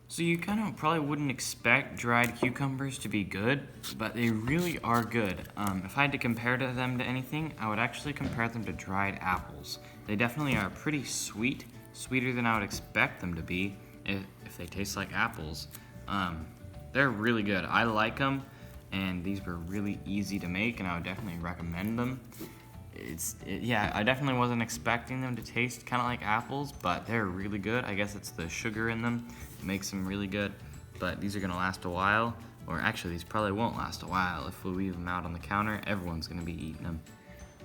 So you kind of probably wouldn't expect dried cucumbers to be good, but they really are good. If I had to compare them to anything, I would actually compare them to dried apples. They definitely are pretty sweet, sweeter than I would expect them to be if they taste like apples. They're really good. I like them, and these were really easy to make, and I would definitely recommend them. Yeah, I definitely wasn't expecting them to taste kind of like apples, but they're really good. I guess it's the sugar in them that makes them really good, but these are gonna last a while, or actually these probably won't last a while. If we leave them out on the counter, everyone's gonna be eating them.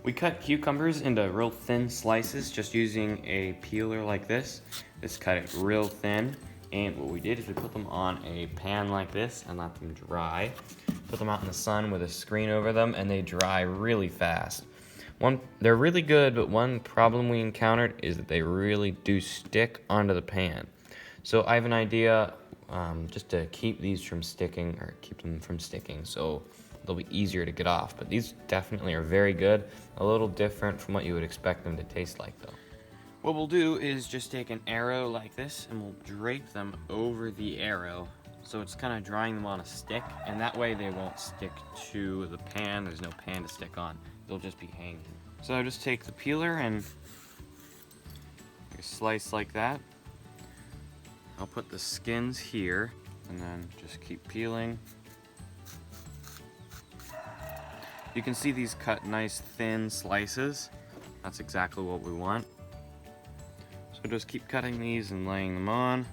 We cut cucumbers into real thin slices just using a peeler like this. Just cut it real thin, and what we did is we put them on a pan like this and let them dry. Put them out in the sun with a screen over them, and they dry really fast. They're really good, but one problem we encountered is that they really do stick onto the pan. So I have an idea just to keep these from sticking, or keep them from sticking, so they'll be easier to get off. But these definitely are very good, a little different from what you would expect them to taste like though. What we'll do is just take an arrow like this and we'll drape them over the arrow. So it's kind of drying them on a stick, and that way they won't stick to the pan. There's no pan to stick on. They'll just be hanging. So I just take the peeler and slice like that. I'll put the skins here and then just keep peeling. You can see these cut nice thin slices. That's exactly what we want. So just keep cutting these and laying them on.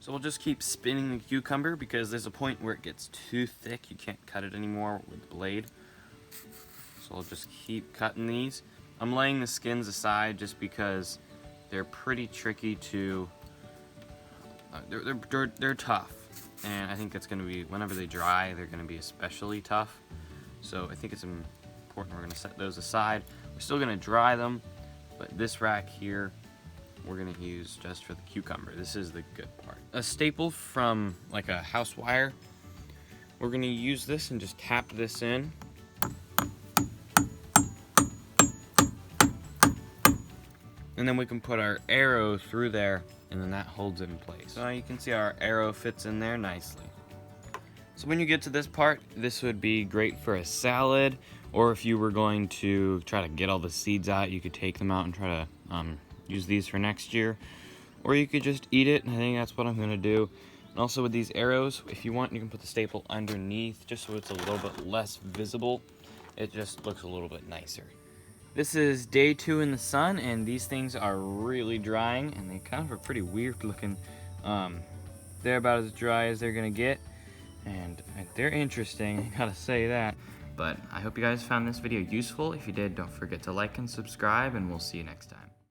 So we'll just keep spinning the cucumber because there's a point where it gets too thick. You can't cut it anymore with the blade. So I'll just keep cutting these. I'm laying the skins aside just because they're pretty tricky to, they're tough. And I think it's gonna be, whenever they dry, they're gonna be especially tough. So I think it's important we're gonna set those aside. We're still gonna dry them, but this rack here, we're gonna use just for the cucumber. This is the good part. A staple from like a house wire. We're gonna use this and just tap this in. And then we can put our arrow through there, and then that holds it in place. So you can see our arrow fits in there nicely. So when you get to this part, this would be great for a salad, or if you were going to try to get all the seeds out, you could take them out and try to use these for next year, or you could just eat it. And I think that's what I'm gonna do. And also with these arrows, if you want, you can put the staple underneath just so it's a little bit less visible. It just looks a little bit nicer. This is day 2 in the sun, and these things are really drying, and they kind of are pretty weird looking. They're about as dry as they're gonna get, and they're interesting, I gotta say that. But I hope you guys found this video useful. If you did, don't forget to like and subscribe, and we'll see you next time.